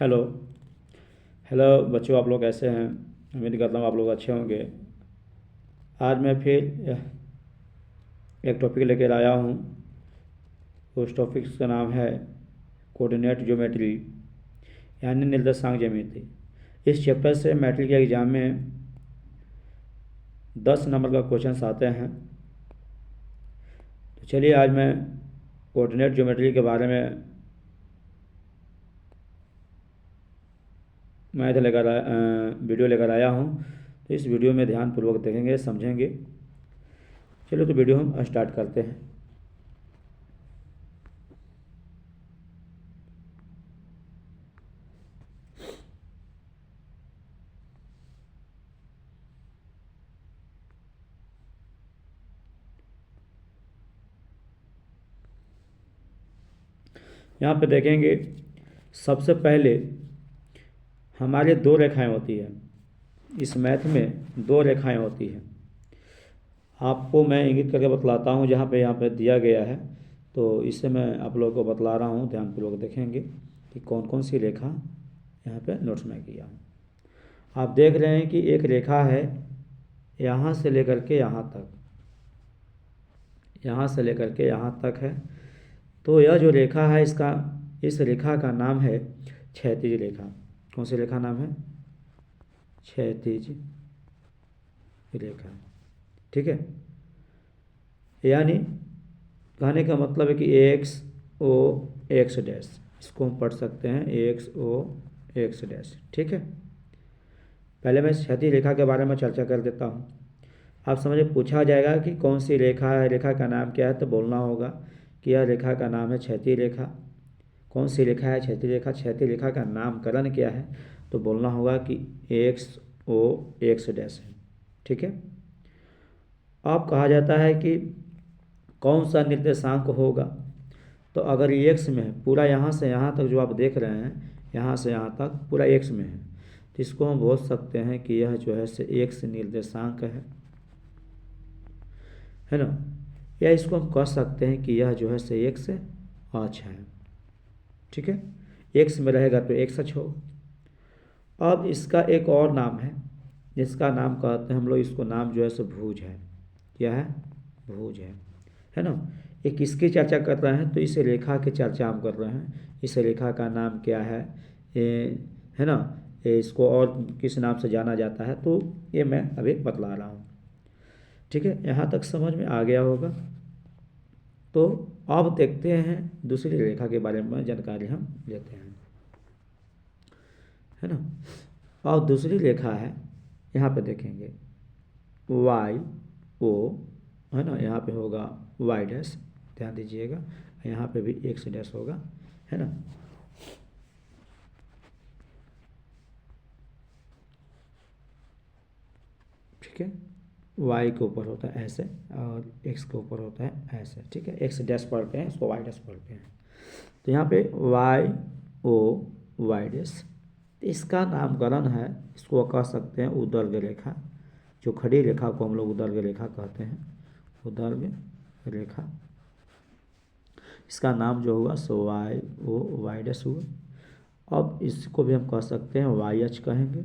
Hello. Hello बच्चों, आप लोग कैसे हैं? उम्मीद करता हूँ आप लोग अच्छे होंगे। आज मैं फिर एक टॉपिक लेकर आया हूँ। उस टॉपिक का नाम है कोऑर्डिनेट ज्योमेट्री, यानी निर्देशांक ज्यामिति। इस चैप्टर से मैट्रिक के एग्ज़ाम में 10 नंबर का क्वेश्चन आते हैं। तो चलिए, आज मैं कोऑर्डिनेट ज्योमेट्री के बारे में वीडियो लेकर आया हूँ। तो इस वीडियो में ध्यानपूर्वक देखेंगे, समझेंगे। चलो तो वीडियो हम स्टार्ट करते हैं। यहाँ पे देखेंगे, सबसे पहले हमारे दो रेखाएं होती है। इस मैथ में दो रेखाएं होती हैं। आपको मैं इंगित करके बतलाता हूँ, जहाँ पे यहाँ पे दिया गया है। तो इससे मैं आप लोगों को बतला रहा हूँ, ध्यानपूर्वक देखेंगे कि कौन कौन सी रेखा यहाँ पे नोट्स में किया हूँ। आप देख रहे हैं कि एक रेखा है यहाँ से लेकर के यहाँ तक, यहाँ से लेकर के यहाँ तक है। तो यह जो रेखा है, इस रेखा का नाम है क्षैतिज रेखा। कौन सी रेखा नाम है? क्षैतिज रेखा। ठीक है। यानी कहने का मतलब है कि एक्स ओ एक्स डैश, इसको हम पढ़ सकते हैं एक्स ओ एक्स डैश। ठीक है। पहले मैं क्षैतिज रेखा के बारे में चर्चा कर देता हूँ। आप समझे, पूछा जाएगा कि कौन सी रेखा है, रेखा का नाम क्या है, तो बोलना होगा कि यह रेखा का नाम है क्षैतिज रेखा। कौन सी रेखा है? क्षैतिज रेखा। क्षैतिज रेखा का नामकरण क्या है? तो बोलना होगा कि एक्स ओ एक्स डैश है। ठीक है। अब कहा जाता है कि कौन सा निर्देशांक होगा। तो अगर ये एक्स में है, पूरा यहाँ से यहाँ तक जो आप देख रहे हैं, यहाँ से यहाँ तक पूरा एक्स में है, तो इसको हम बोल सकते हैं कि यह जो है से एक्स निर्देशांक है ना। या इसको हम कह सकते हैं कि यह जो है से एक्स अक्ष है। ठीक है। एक्स में रहेगा तो एक्स अक्ष हो। अब इसका एक और नाम है, जिसका नाम कहते हैं हम लोग, इसको नाम जो है सो भुज है। क्या है? भुज है ना। ये किसकी चर्चा कर रहे हैं? तो इस रेखा की चर्चा हम कर रहे हैं। इस रेखा का नाम क्या है? ये है ना, इसको और किस नाम से जाना जाता है, तो ये मैं अभी बतला रहा हूँ। ठीक है। यहाँ तक समझ में आ गया होगा। तो अब देखते हैं दूसरी रेखा के बारे में जानकारी हम लेते हैं, है ना। और दूसरी रेखा है, यहाँ पे देखेंगे वाई ओ, है ना। यहाँ पे होगा वाई डैश, ध्यान दीजिएगा। यहाँ पे भी एक्स डैश होगा, है ना। ठीक है। वाई के ऊपर होता है ऐसे, और एक्स के ऊपर होता है ऐसे। ठीक है। एक्स डैश पढ़ते हैं, इसको वाई डैश पढ़ते हैं। तो यहाँ पे वाई ओ वाई डैश, इसका नामकरण है, इसको कह सकते हैं उदर्ग रेखा। जो खड़ी रेखा को हम लोग उदर्ग रेखा कहते हैं, उदर्ग रेखा। इसका नाम जो हुआ सो वाई ओ वाई डैश हुआ। अब इसको भी हम कह सकते हैं वाई एच कहेंगे।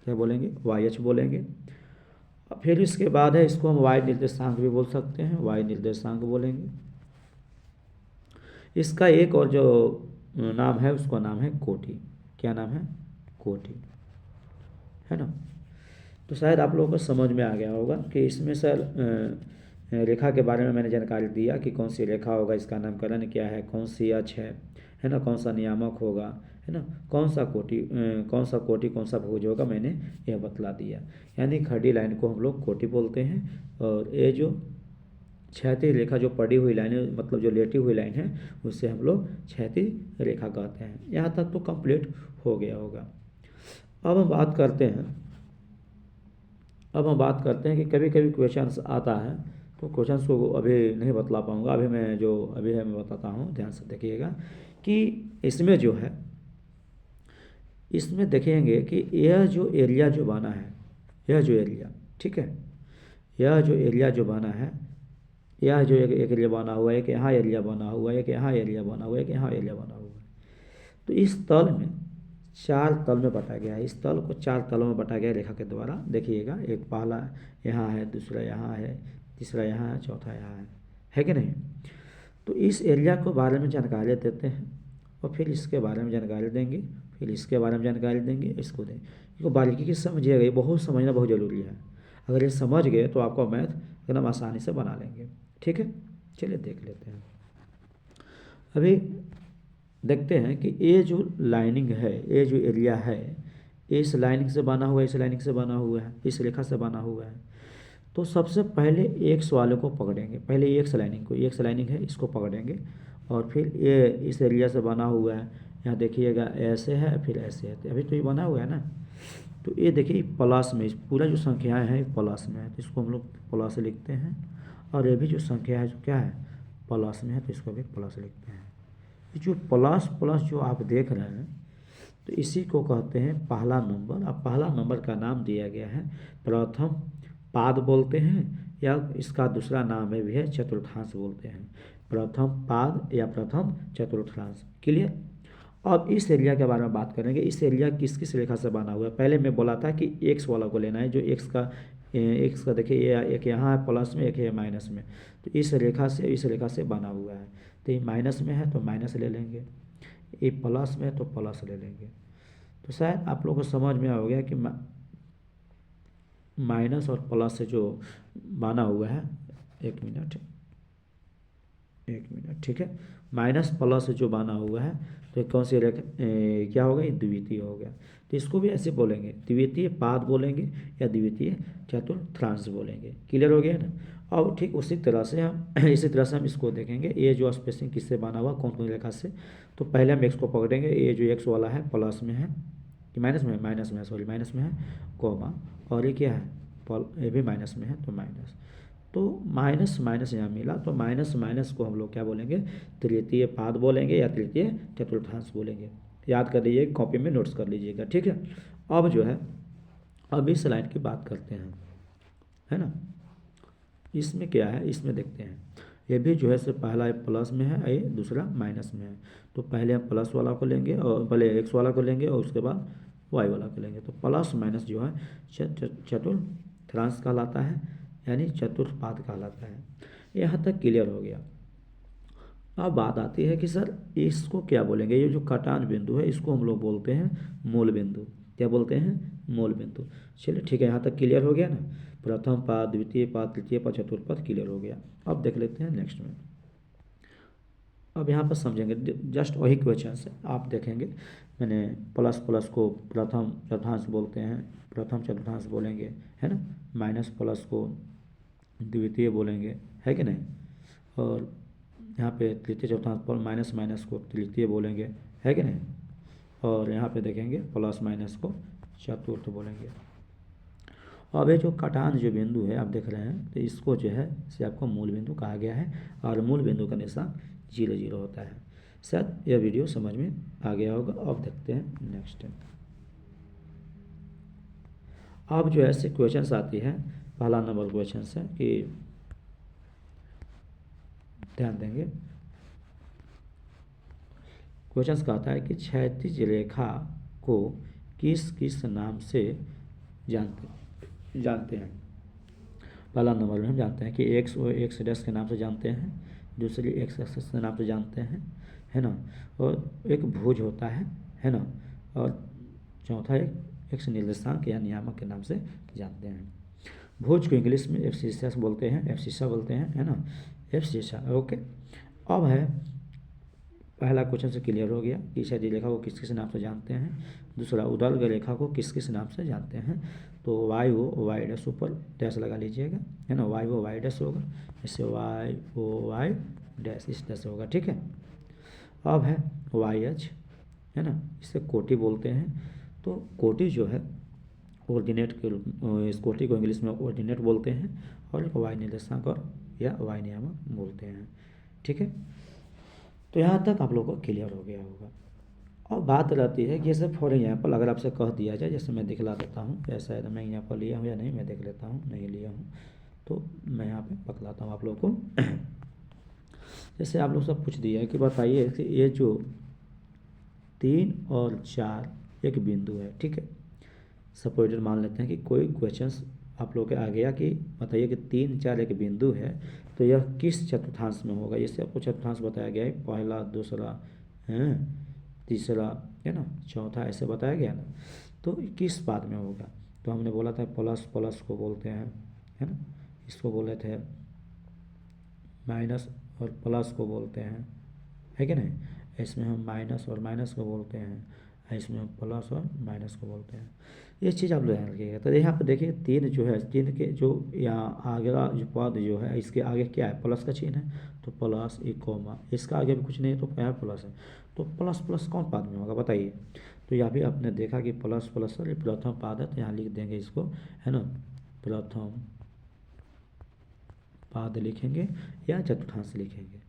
क्या बोलेंगे? वाई एच बोलेंगे। फिर इसके बाद है, इसको हम वाई निर्देशांक भी बोल सकते हैं, वाई निर्देशांक बोलेंगे। इसका एक और जो नाम है, उसका नाम है कोटि। क्या नाम है? कोटि, है ना। तो शायद आप लोगों को समझ में आ गया होगा कि इसमें सर रेखा के बारे में मैंने जानकारी दिया कि कौन सी रेखा होगा, इसका नामकरण क्या है, कौन सी अक्ष है ना, कौन सा नियामक होगा, है ना, कौन सा कोटि कौन सा भुज होगा, मैंने यह बतला दिया। यानी खड़ी लाइन को हम लोग कोटि बोलते हैं, और ये जो क्षैतिज रेखा जो पड़ी हुई लाइन है, मतलब जो लेटी हुई लाइन है, उससे हम लोग क्षैतिज रेखा कहते हैं। यहाँ तक तो कंप्लीट हो गया होगा। अब हम बात करते हैं कि कभी कभी क्वेश्चंस आता है, तो क्वेश्चंस को अभी नहीं बतला पाऊँगा। अभी मैं बताता हूँ, ध्यान से देखिएगा कि इसमें जो है, इसमें देखेंगे कि यह जो एरिया जो बना है, यह जो एरिया, ठीक है, यह जो एरिया जो बना है, यह जो एक एरिया बना हुआ है, एक यहाँ एरिया बना हुआ है, एक यहाँ एरिया बना हुआ है, एक यहाँ एरिया बना हुआ है। तो इस तल में 4 तल में बांटा गया है। इस तल को 4 तलों में बांटा गया रेखा के द्वारा। देखिएगा, एक पहला यहाँ है, दूसरा यहाँ है, तीसरा यहाँ है, चौथा यहाँ है कि नहीं। तो इस एरिया को बारे में जानकारी देते हैं और फिर इसके बारे में जानकारी देंगे, फिर इसके बारे में जानकारी देंगे, इसको देंगे। इसको बारीकी से समझिएगा, ये बहुत समझना बहुत ज़रूरी है। अगर ये समझ गए तो आपको मैथ एकदम आसानी से बना लेंगे। ठीक है, चलिए देख लेते हैं। अभी देखते हैं कि ये जो लाइनिंग है, ये जो एरिया है, इस लाइनिंग से बना हुआ है, इस लाइनिंग से बना हुआ है, इस रेखा से बना हुआ है। तो सबसे पहले एक्स वाले को पकड़ेंगे, पहले एक्स लाइनिंग को, एक्स लाइनिंग है इसको पकड़ेंगे और फिर ये इस एरिया से बना हुआ है। यहाँ देखिएगा ऐसे है, फिर ऐसे है, अभी तो ये बना हुआ है ना। तो ये देखिए प्लस में, पूरा जो संख्याएँ हैं प्लस में है, तो इसको हम लोग प्लस लिखते हैं। और ये भी जो संख्या है जो क्या है प्लस में है, तो इसको भी प्लस लिखते हैं। जो प्लस प्लस जो आप देख रहे हैं, तो इसी को कहते हैं पहला नंबर। अब पहला नंबर का नाम दिया गया है प्रथम पाद बोलते हैं, या इसका दूसरा नाम है भी है चतुर्थांश बोलते हैं। प्रथम पाद या प्रथम चतुर्थांश। क्लियर। अब इस एरिया के बारे में बात करेंगे। इस एरिया किस किस रेखा से बना हुआ है। पहले मैं बोला था कि एक्स वाला को लेना है, जो एक्स का देखिए ये एक यहाँ है प्लस में, एक है माइनस में। तो इस रेखा से इस रेखा से बना हुआ है। तो ये माइनस में है तो माइनस ले लेंगे, ये प्लस में है तो प्लस ले लेंगे। तो शायद आप लोगों को समझ में आ गया कि माइनस और प्लस से जो बना हुआ है, एक मिनट, ठीक है। माइनस प्लस से जो बना हुआ है तो कौन सी रेखा क्या होगा, ये द्वितीय हो गया। तो इसको भी ऐसे बोलेंगे, द्वितीय पाद बोलेंगे या द्वितीय चतुर्थांश बोलेंगे। क्लियर हो गया ना। अब ठीक उसी तरह से हम इसको देखेंगे, ये जो स्पेसिंग किससे बना हुआ, कौन कौन रेखा से। तो पहले हम एक्स को पकड़ेंगे, ये जो एक्स वाला है प्लस में है कि माइनस में है, माइनस में है कोमा, और ये क्या है ये भी माइनस में है तो माइनस। तो माइनस माइनस यहाँ मिला, तो माइनस माइनस को हम लोग क्या बोलेंगे, तृतीय पाद बोलेंगे या तृतीय चतुर्थांश बोलेंगे। याद कर लीजिए, कॉपी में नोट्स कर लीजिएगा। ठीक है। अब जो है, अब इस लाइन की बात करते हैं, है ना। इसमें क्या है, इसमें देखते हैं। ये भी जो है से पहला प्लस में है, ये दूसरा माइनस में है। तो पहले हम प्लस वाला को लेंगे, और पहले एक्स वाला को लेंगे और उसके बाद वाई वाला को लेंगे। तो प्लस माइनस जो है चतुर्थांश कहलाता है, यानी चतुर्थपाद कहलाता है। यहाँ तक क्लियर हो गया। अब बात आती है कि सर इसको क्या बोलेंगे, ये जो कटान बिंदु है इसको हम लोग बोलते हैं मूल बिंदु। क्या बोलते हैं, मूल बिंदु। चलिए ठीक है, यहाँ तक क्लियर हो गया ना। प्रथम पाद, द्वितीय पाद, तृतीय पाद, चतुर्थ क्लियर हो गया। अब देख लेते हैं नेक्स्ट में। अब यहाँ पर समझेंगे, जस्ट वही क्वेश्चन से आप देखेंगे। मैंने प्लस प्लस को प्रथम चतुर्थांश बोलते हैं, प्रथम चतुर्थांश बोलेंगे, है ना। माइनस प्लस को द्वितीय बोलेंगे, है कि नहीं। और यहाँ पे तृतीय चतुर्थांश पर माइनस माइनस को तृतीय बोलेंगे, है कि नहीं। और यहाँ पे देखेंगे प्लस माइनस को चतुर्थ बोलेंगे। अब ये जो कटान जो बिंदु है आप देख रहे हैं, तो इसको जो है इसे आपको मूल बिंदु कहा गया है, और मूल बिंदु का निशान 0 होता है। शायद यह वीडियो समझ में आ गया होगा। अब देखते हैं नेक्स्ट। अब जो ऐसे क्वेश्चंस आती है, पहला नंबर क्वेश्चन है कि ध्यान देंगे, क्वेश्चन कहता है कि क्षैतिज रेखा को किस किस नाम से जानते हैं। पहला नंबर में हम जानते हैं कि एक्स और एक्स डैश के नाम से जानते हैं, दूसरी एक्स एक्सिस के नाम से जानते हैं, है ना। और एक भुज होता है ना। और चौथा एक एक्स निर्देशांक या नियामक के नाम से जानते हैं। भुज को इंग्लिश में एब्सिसा बोलते हैं, एब्सिसा बोलते हैं, है ना, एब्सिसा। ओके। अब है पहला क्वेश्चन से क्लियर हो गया कि क्षैतिज रेखा को किस किस नाम से जानते हैं। दूसरा उदर्ग रेखा को किस किस नाम से जानते हैं। तो वाई ओ वाई डैश ऊपर डैश लगा लीजिएगा, है ना। वाई ओ वाई डैश होगा, इससे वाई ओ वाई डैश इस डैश होगा। ठीक है। अब है वाई एच, है ना, इसे कोटि बोलते हैं। तो कोटि जो है ऑर्डिनेट के रूप, इस कोटि को इंग्लिश में ऑर्डिनेट बोलते हैं, और वाई निर्देशांक और या वाई नियामक बोलते हैं। ठीक है। तो यहाँ तक आप लोगों को क्लियर हो गया होगा। और बात रहती है कि जैसे फॉर एग्जाम्पल अगर आपसे कह दिया जाए, जैसे मैं दिखला देता हूँ, ऐसा है मैं यहाँ पर लिया हूँ या नहीं, मैं देख लेता हूँ, नहीं लिया हूँ तो मैं यहाँ पे बतलाता हूँ आप लोगों को। जैसे आप लोग सब पूछ दिया है कि बताइए कि ये जो 3 और 4 एक बिंदु है, ठीक है। सपोजिटेड मान लेते हैं कि कोई क्वेश्चंस आप लोगों के आ गया कि बताइए कि 3 4 एक बिंदु है, तो यह किस चतुर्थांश में होगा। इससे आपको चतुर्थांश बताया गया है, पहला, दूसरा, है तीसरा, है ना, चौथा, ऐसे बताया गया ना। तो किस पाद में होगा, तो हमने बोला था प्लस प्लस को बोलते हैं, है ना, इसको बोले थे माइनस और प्लस को बोलते हैं, है कि नहीं। इसमें हम माइनस और माइनस को बोलते हैं, इसमें हम प्लस और माइनस को बोलते हैं। ये चीज़ आप ध्यान रखिएगा। तो यहाँ पर देखिए 3 जो है, 3 के जो यहाँ आगे जो पद जो है इसके आगे क्या है, प्लस का चिन्ह है, तो प्लस एक कोमा, इसका आगे भी कुछ नहीं है तो क्या है, प्लस है। तो प्लस प्लस कौन पाद में होगा बताइए। तो यहाँ भी आपने देखा कि प्लस प्लस ये प्रथम पाद है, तो यहाँ लिख देंगे इसको, है ना, प्रथम पाद लिखेंगे या चतुर्थांश लिखेंगे।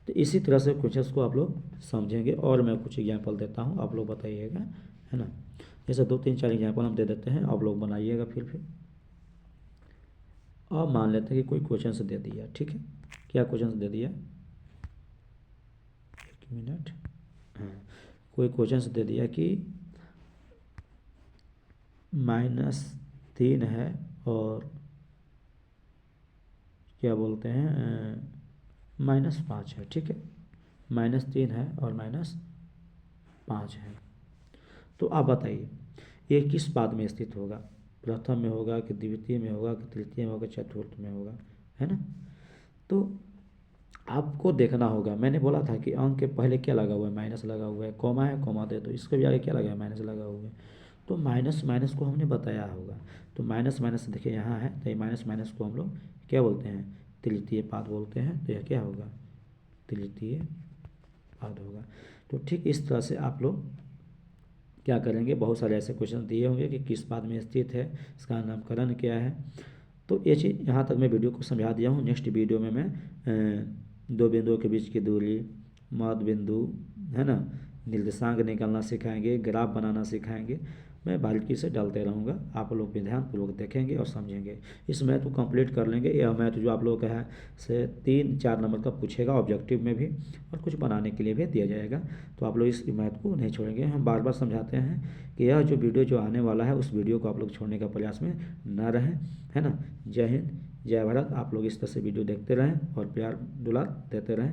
तो इसी तरह से क्वेश्चंस को आप लोग समझेंगे। और मैं कुछ एग्जांपल देता हूँ, आप लोग बताइएगा, है ना। जैसे 2 3 4 एग्जांपल हम दे देते हैं, आप लोग बनाइएगा फिर। अब मान लेते हैं कि कोई क्वेश्चन दे दिया, ठीक है। क्या क्वेश्चन दे दिया, एक मिनट, हाँ, कोई क्वेश्चन दे दिया कि -3 है और क्या बोलते हैं -5 है, ठीक है। -3 है और -5 है, तो आप बताइए ये किस पाद में स्थित होगा, प्रथम में होगा कि द्वितीय में होगा कि तृतीय में होगा, चतुर्थ में होगा, है ना। तो आपको देखना होगा, मैंने बोला था कि अंक के पहले क्या लगा हुआ है, माइनस लगा हुआ है, कॉमा है, कॉमा दे दो, इसके भी आगे क्या लगा है, माइनस लगा हुआ है। तो माइनस माइनस को हमने बताया होगा, तो माइनस माइनस देखिए यहाँ है, तो ये माइनस माइनस को हम लोग क्या बोलते हैं, तृतीय पाद बोलते हैं। तो यह क्या होगा, तृतीय पाद होगा। तो ठीक इस तरह से आप लोग क्या करेंगे, बहुत सारे ऐसे क्वेश्चन दिए होंगे कि किस पाद में स्थित है, इसका नामकरण क्या है। तो ये चीज़ यहाँ तक मैं वीडियो को समझा दिया हूँ। नेक्स्ट वीडियो में मैं 2 बिंदुओं के बीच की दूरी, मध्य बिंदु, है ना, निर्देशांक निकालना सिखाएंगे, ग्राफ बनाना सिखाएंगे। मैं बारीकी से डालते रहूँगा, आप लोग भी ध्यानपूर्वक देखेंगे और समझेंगे। इस मैथ को कंप्लीट कर लेंगे। यह मैथ जो आप लोगों का है से 3 4 नंबर का पूछेगा ऑब्जेक्टिव में भी, और कुछ बनाने के लिए भी दिया जाएगा। तो आप लोग इस मैथ को नहीं छोड़ेंगे। हम बार बार समझाते हैं कि यह जो वीडियो जो आने वाला है उस वीडियो को आप लोग छोड़ने का प्रयास में न रहें, है ना। जय हिंद, जय भारत। आप लोग इस तरह से वीडियो देखते रहें और प्यार दुलार देते रहें।